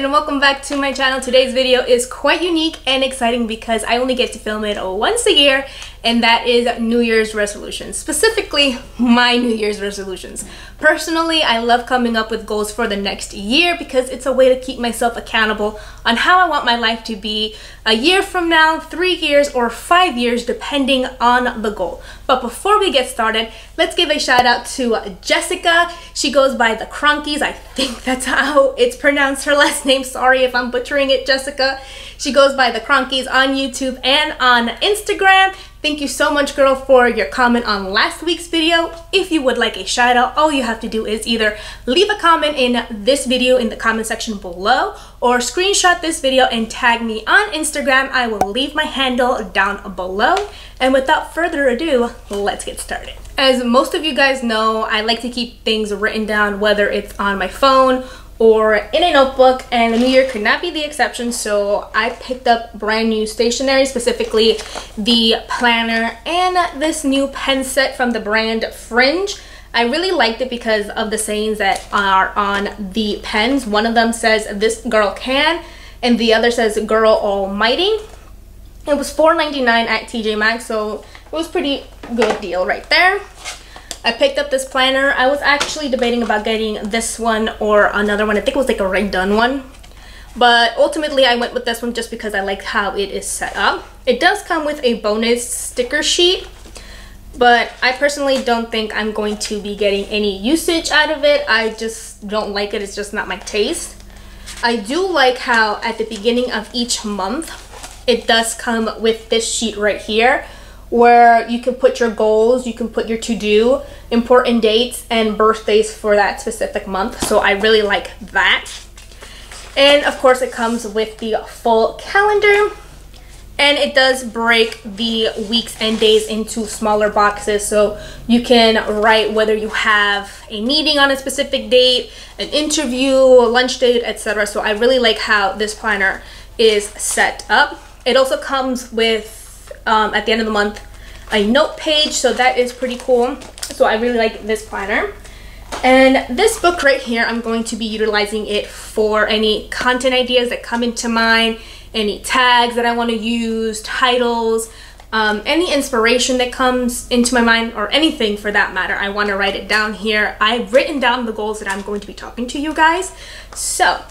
and welcome back to my channel. Today's video is quite unique and exciting because I only get to film it once a year, and that is New Year's resolutions, specifically my New Year's resolutions. Personally, I love coming up with goals for the next year because it's a way to keep myself accountable on how I want my life to be a year from now, 3 years, or 5 years, depending on the goal. But before we get started, let's give a shout out to Jessica. She goes by the Cronkies. I think that's how it's pronounced, her last name. Sorry if I'm butchering it, Jessica. She goes by the Cronkies on YouTube and on Instagram. Thank you so much, girl, for your comment on last week's video. If you would like a shout out, all you have to do is either leave a comment in this video in the comment section below or screenshot this video and tag me on Instagram. I will leave my handle down below. And without further ado, let's get started. As most of you guys know, I like to keep things written down, whether it's on my phone or in a notebook, and the new year could not be the exception. So I picked up brand new stationery, specifically the planner and this new pen set from the brand Fringe. I really liked it because of the sayings that are on the pens. One of them says, "This girl can," and the other says, "Girl almighty." It was $4.99 at TJ Maxx, so it was a pretty good deal right there. I picked up this planner. I was actually debating about getting this one or another one. I think it was like a Right Done one. But ultimately I went with this one just because I liked how it is set up. It does come with a bonus sticker sheet, but I personally don't think I'm going to be getting any usage out of it. I just don't like it. It's just not my taste. I do like how at the beginning of each month it does come with this sheet right here, where you can put your goals, you can put your to-do, important dates, and birthdays for that specific month. So I really like that. And of course it comes with the full calendar, and it does break the weeks and days into smaller boxes, so you can write whether you have a meeting on a specific date, an interview, a lunch date, etc. So I really like how this planner is set up. It also comes with at the end of the month a note page, so that is pretty cool. So I really like this planner. And this book right here, I'm going to be utilizing it for any content ideas that come into mind, any tags that I want to use, titles, any inspiration that comes into my mind, or anything for that matter. I want to write it down here. I've written down the goals that I'm going to be talking to you guys. So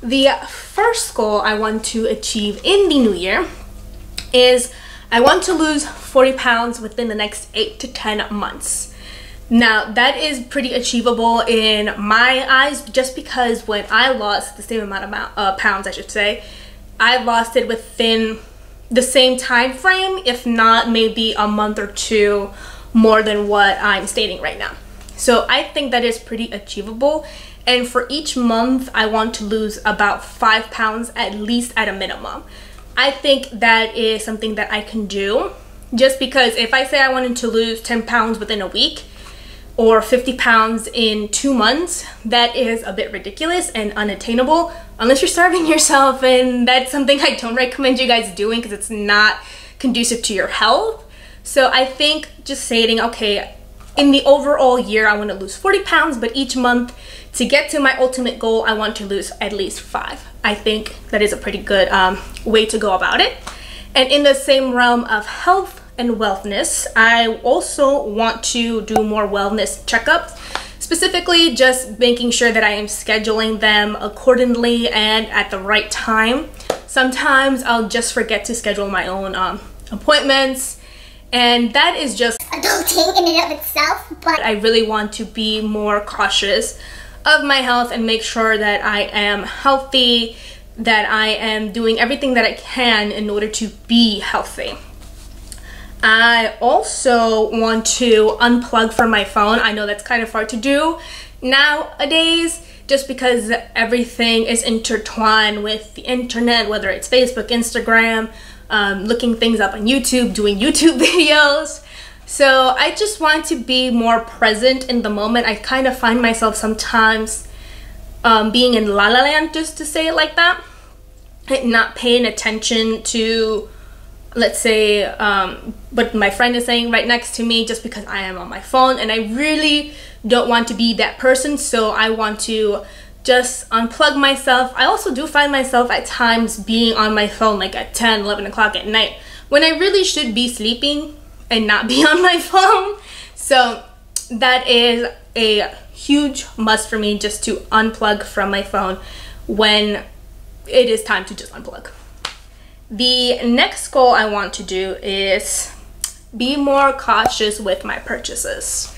the first goal I want to achieve in the new year is I want to lose 40 pounds within the next 8 to 10 months. Now that is pretty achievable in my eyes, just because when I lost the same amount of pounds, I should say, I lost it within the same time frame, if not maybe a month or two more than what I'm stating right now. So I think that is pretty achievable. And for each month, I want to lose about 5 pounds at least at a minimum. I think that is something that I can do, just because if I say I wanted to lose 10 pounds within a week or 50 pounds in 2 months, that is a bit ridiculous and unattainable unless you're starving yourself, and that's something I don't recommend you guys doing because it's not conducive to your health. So I think just stating, okay, in the overall year I want to lose 40 pounds, but each month to get to my ultimate goal I want to lose at least 5. I think that is a pretty good way to go about it. And in the same realm of health and wellness, I also want to do more wellness checkups, specifically just making sure that I am scheduling them accordingly and at the right time. Sometimes I'll just forget to schedule my own appointments, and that is just adulting in and of itself, but I really want to be more cautious of my health and make sure that I am healthy, that I am doing everything that I can in order to be healthy. I also want to unplug from my phone. I know that's kind of hard to do nowadays just because everything is intertwined with the internet, whether it's Facebook, Instagram, looking things up on YouTube, doing YouTube videos. So I just want to be more present in the moment. I kind of find myself sometimes being in la la land, just to say it like that, and not paying attention to, let's say, what my friend is saying right next to me, just because I am on my phone, and I really don't want to be that person. So I want to just unplug myself. I also do find myself at times being on my phone like at 10, 11 o'clock at night when I really should be sleeping and not be on my phone. So that is a huge must for me, just to unplug from my phone when it is time to just unplug. The next goal I want to do is be more cautious with my purchases.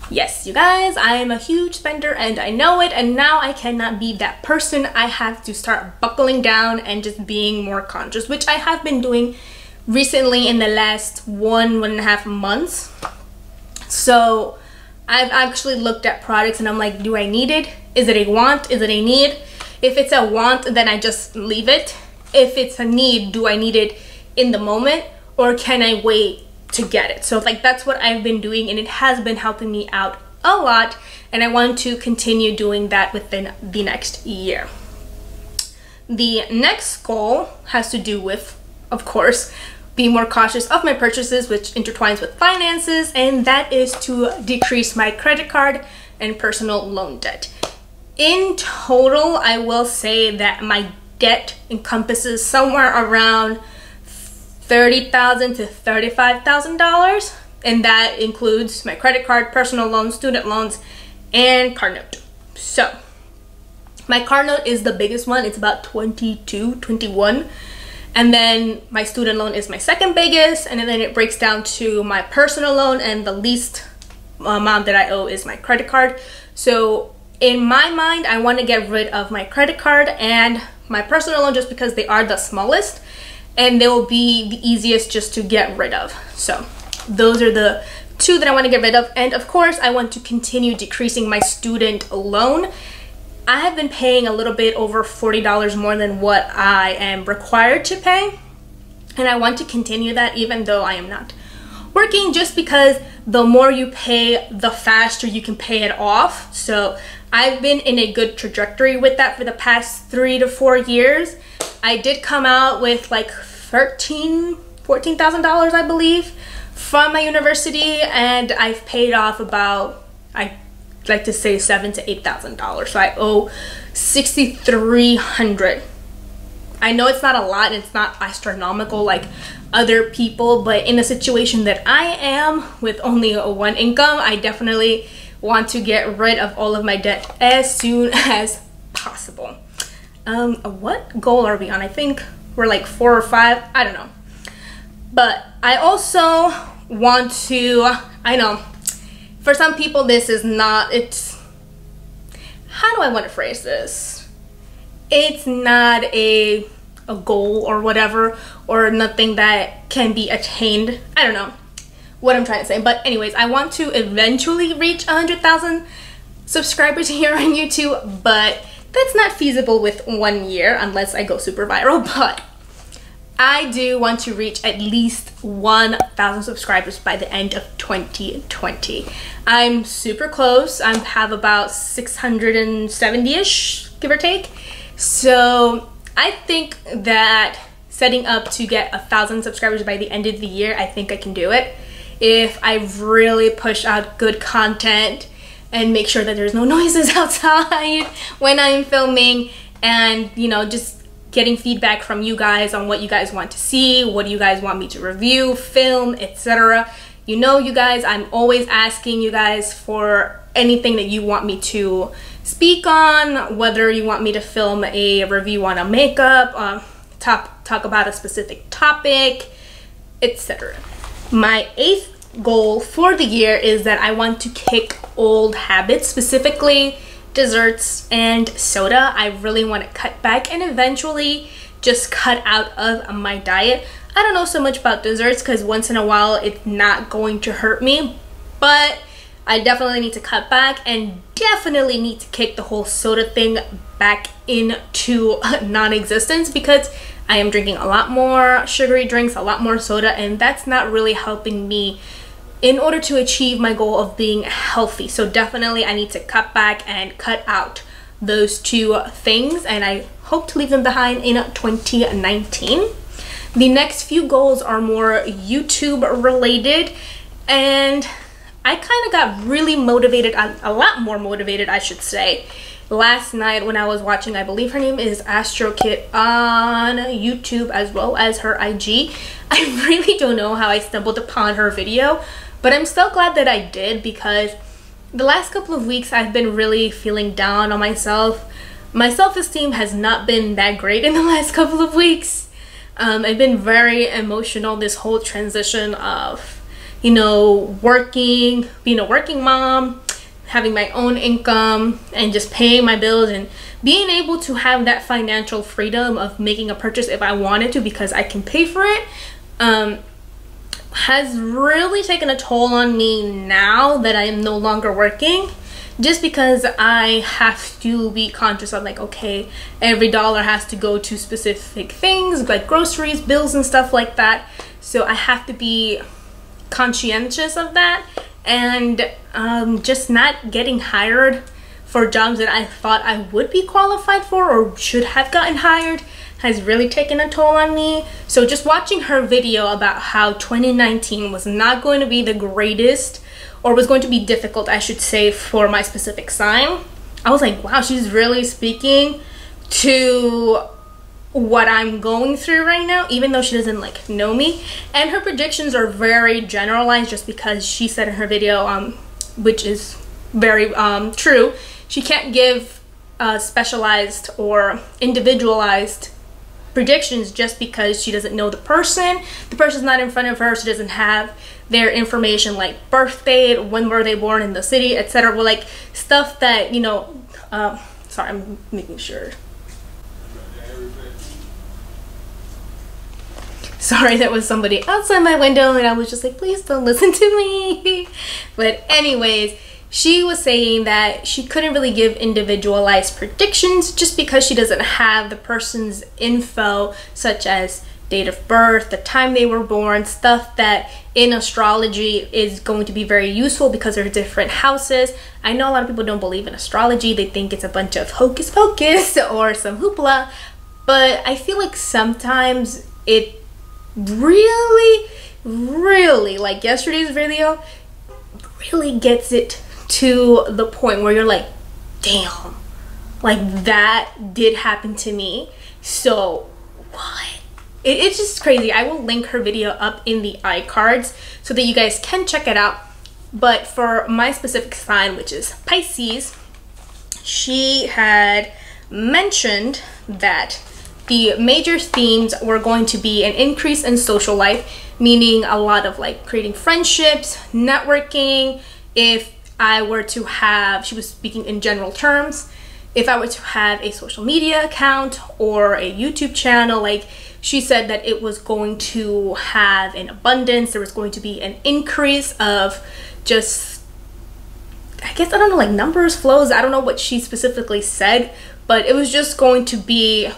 Yes, you guys, I am a huge spender and I know it, and now I cannot be that person. I have to start buckling down and just being more conscious, which I have been doing recently in the last 1.5 months. So I've actually looked at products and I'm like, do I need it? Is it a want? Is it a need? If it's a want, then I just leave it. If it's a need, do I need it in the moment, or can I wait to get it? So like that's what I've been doing, and it has been helping me out a lot, and I want to continue doing that within the next year. The next goal has to do with, of course, being more cautious of my purchases, which intertwines with finances, and that is to decrease my credit card and personal loan debt. In total, I will say that my debt encompasses somewhere around $30,000 to $35,000, and that includes my credit card, personal loans, student loans, and car note. So my car note is the biggest one. It's about 21, and then my student loan is my second biggest, and then it breaks down to my personal loan, and the least amount that I owe is my credit card. So in my mind, I want to get rid of my credit card and my personal loan just because they are the smallest and they will be the easiest just to get rid of. So those are the two that I want to get rid of. And of course, I want to continue decreasing my student loan. I have been paying a little bit over $40 more than what I am required to pay, and I want to continue that even though I am not working, just because the more you pay, the faster you can pay it off. So I've been in a good trajectory with that for the past 3 to 4 years. I did come out with like $14,000, I believe, from my university, and I've paid off about, I like to say, $7,000 to $8,000. So I owe $6,300. I know it's not a lot, it's not astronomical like other people, but in a situation that I am with only one income, I definitely want to get rid of all of my debt as soon as possible. What goal are we on? I think we're like 4 or 5, I don't know. But I also want to, I know for some people this is not, it's, how do I want to phrase this? It's not a goal or whatever, or nothing that can be attained. I don't know what I'm trying to say, but anyways, I want to eventually reach 100,000 subscribers here on YouTube, but that's not feasible with 1 year unless I go super viral. But I do want to reach at least 1,000 subscribers by the end of 2020. I'm super close. I have about 670-ish, give or take. So I think that setting up to get 1,000 subscribers by the end of the year, I think I can do it if I really push out good content and make sure that there's no noises outside when I'm filming, and you know, just getting feedback from you guys on what you guys want to see, what do you guys want me to review, film, etc. You know, you guys, I'm always asking you guys for anything that you want me to speak on, whether you want me to film a review on a makeup, talk about a specific topic, etc. My 8th goal for the year is that I want to kick old habits, specifically desserts and soda. I really want to cut back and eventually just cut out of my diet. I don't know so much about desserts because once in a while it's not going to hurt me, but I definitely need to cut back and definitely need to kick the whole soda thing back into non-existence, because I am drinking a lot more sugary drinks, a lot more soda, and that's not really helping me in order to achieve my goal of being healthy. So definitely I need to cut back and cut out those two things, and I hope to leave them behind in 2019. The next few goals are more YouTube related, and I kind of got really motivated, a lot more motivated I should say, last night when I was watching, I believe her name is AstroKit on YouTube as well as her IG. I really don't know how I stumbled upon her video, but I'm so glad that I did, because the last couple of weeks I've been really feeling down on myself. My self-esteem has not been that great in the last couple of weeks. I've been very emotional this whole transition of, you know, working, being a working mom, having my own income, and just paying my bills and being able to have that financial freedom of making a purchase if I wanted to because I can pay for it, has really taken a toll on me now that I am no longer working. Just because I have to be conscious of, like, okay, every dollar has to go to specific things like groceries, bills, and stuff like that. So I have to be conscientious of that, and just not getting hired for jobs that I thought I would be qualified for or should have gotten hired has really taken a toll on me. So just watching her video about how 2019 was not going to be the greatest, or was going to be difficult, I should say, for my specific sign, I was like, wow, she's really speaking to what I'm going through right now, even though she doesn't like know me. And her predictions are very generalized, just because she said in her video, which is very true, she can't give specialized or individualized predictions just because she doesn't know the person. The person's not in front of her, she doesn't have their information like birth date, when were they born in the city, etc. Well, like stuff that, you know, sorry, I'm making sure. Sorry, that was somebody outside my window and I was just like, please don't listen to me. But anyways, she was saying that she couldn't really give individualized predictions just because she doesn't have the person's info, such as date of birth, the time they were born, stuff that in astrology is going to be very useful because there are different houses. I know a lot of people don't believe in astrology. They think it's a bunch of hocus pocus or some hoopla, but I feel like sometimes it really, like yesterday's video, really gets it to the point where you're like, damn, like that did happen to me. So what? It's just crazy. I will link her video up in the iCards so that you guys can check it out. But for my specific sign, which is Pisces, she had mentioned that the major themes were going to be an increase in social life, meaning a lot of like creating friendships, networking. If I were to have, she was speaking in general terms, if I were to have a social media account or a YouTube channel, like she said that it was going to have an abundance. There was going to be an increase of just, I guess, I don't know, like numbers, flows. I don't know what she specifically said, but it was just going to be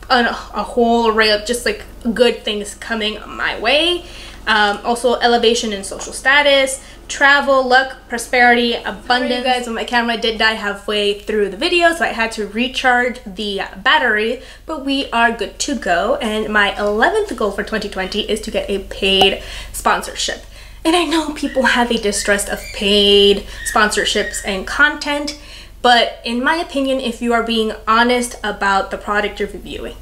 a whole array of just like good things coming my way. Also elevation in social status, travel, luck, prosperity, abundance. Guys, when my camera did die halfway through the video, so I had to recharge the battery, but we are good to go. And my 11th goal for 2020 is to get a paid sponsorship. And I know people have a distrust of paid sponsorships and content, but in my opinion, if you are being honest about the product you're reviewing,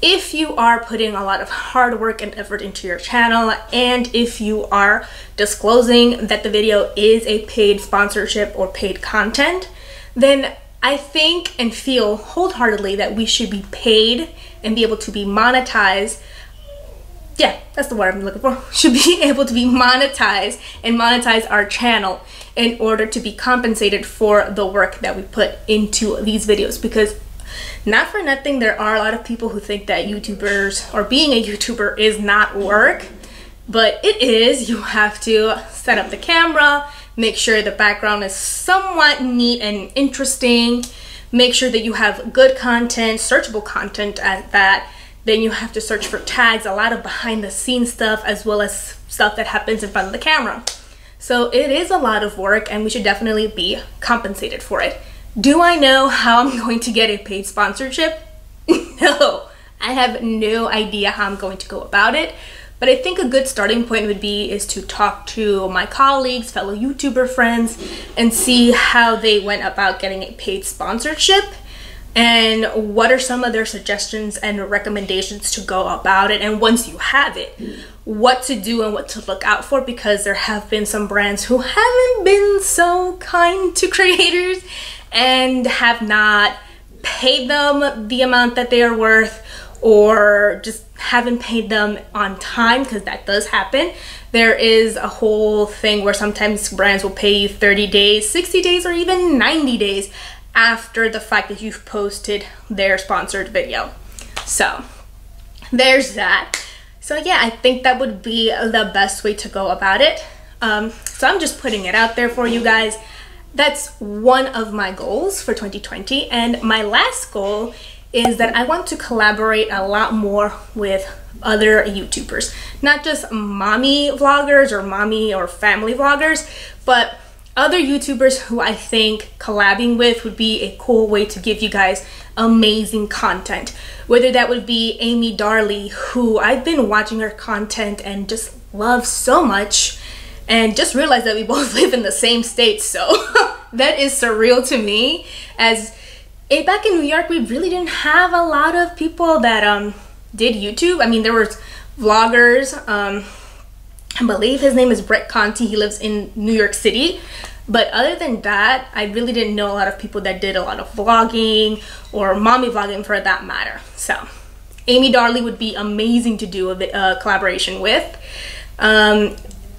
if you are putting a lot of hard work and effort into your channel, and if you are disclosing that the video is a paid sponsorship or paid content, then I think and feel wholeheartedly that we should be paid and be able to be monetized. Yeah, that's the word I'm looking for. Should be able to be monetized and monetize our channel in order to be compensated for the work that we put into these videos. Because not for nothing, there are a lot of people who think that YouTubers or being a YouTuber is not work, but it is. You have to set up the camera, make sure the background is somewhat neat and interesting, make sure that you have good content, searchable content at that. Then you have to search for tags, a lot of behind the scenes stuff, as well as stuff that happens in front of the camera. So it is a lot of work and we should definitely be compensated for it. Do I know how I'm going to get a paid sponsorship? No, I have no idea how I'm going to go about it, But I think a good starting point would be is to talk to my colleagues, fellow YouTuber friends, and see how they went about getting a paid sponsorship and what are some of their suggestions and recommendations to go about it. And once you have it, what to do and what to look out for, because there have been some brands who haven't been so kind to creators and have not paid them the amount that they are worth, or just haven't paid them on time, because that does happen. There is a whole thing where sometimes brands will pay you 30 days, 60 days, or even 90 days after the fact that you've posted their sponsored video. So there's that. So yeah, I think that would be the best way to go about it. So I'm just putting it out there for you guys. That's one of my goals for 2020. And my last goal is that I want to collaborate a lot more with other YouTubers. Not just mommy vloggers or mommy or family vloggers, but other YouTubers who I think collabing with would be a cool way to give you guys amazing content. Whether that would be Amy Darley, who I've been watching her content and just love so much, and just realized that we both live in the same state, so that is surreal to me. As back in New York, we really didn't have a lot of people that did YouTube. I mean, there were vloggers. I believe his name is Brett Conti. He lives in New York City. But other than that, I really didn't know a lot of people that did a lot of vlogging or mommy vlogging for that matter. So Amy Darley would be amazing to do a collaboration with.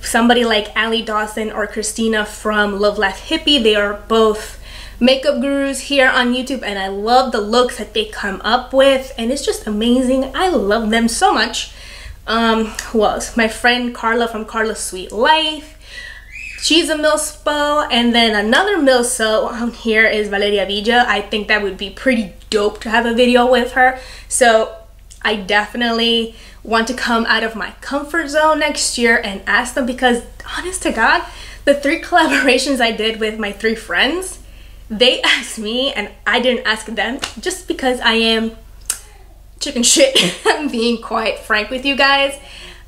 Somebody like Ali Dawson or Christina from Love Laugh Hippie. They are both makeup gurus here on YouTube, and I love the looks that they come up with, and it's just amazing. I love them so much. Who else? My friend Carla from Carla's Sweet Life. She's a milspo. And then another milso on here is Valeria Villa. I think that would be pretty dope to have a video with her. So I definitely want to come out of my comfort zone next year and ask them, because honest to God, the 3 collaborations I did with my 3 friends, they asked me and I didn't ask them, just because I am chicken shit. I'm being quite frank with you guys.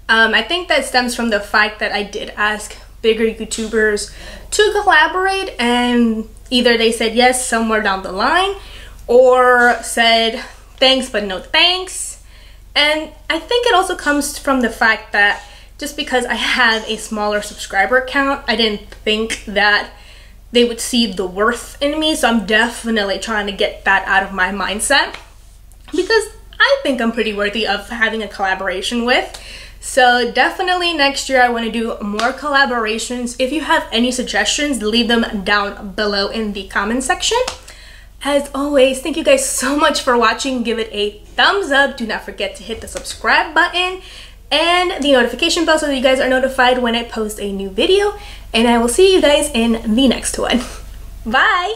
I think that stems from the fact that I did ask bigger YouTubers to collaborate, and either they said yes somewhere down the line, or said thanks but no thanks. And I think it also comes from the fact that just because I have a smaller subscriber count, I didn't think that they would see the worth in me. So I'm definitely trying to get that out of my mindset, because I think I'm pretty worthy of having a collaboration with. So definitely next year I want to do more collaborations. If you have any suggestions, leave them down below in the comment section. As always, thank you guys so much for watching. Give it a thumbs up. Do not forget to hit the subscribe button and the notification bell so that you guys are notified when I post a new video. And I will see you guys in the next one. Bye!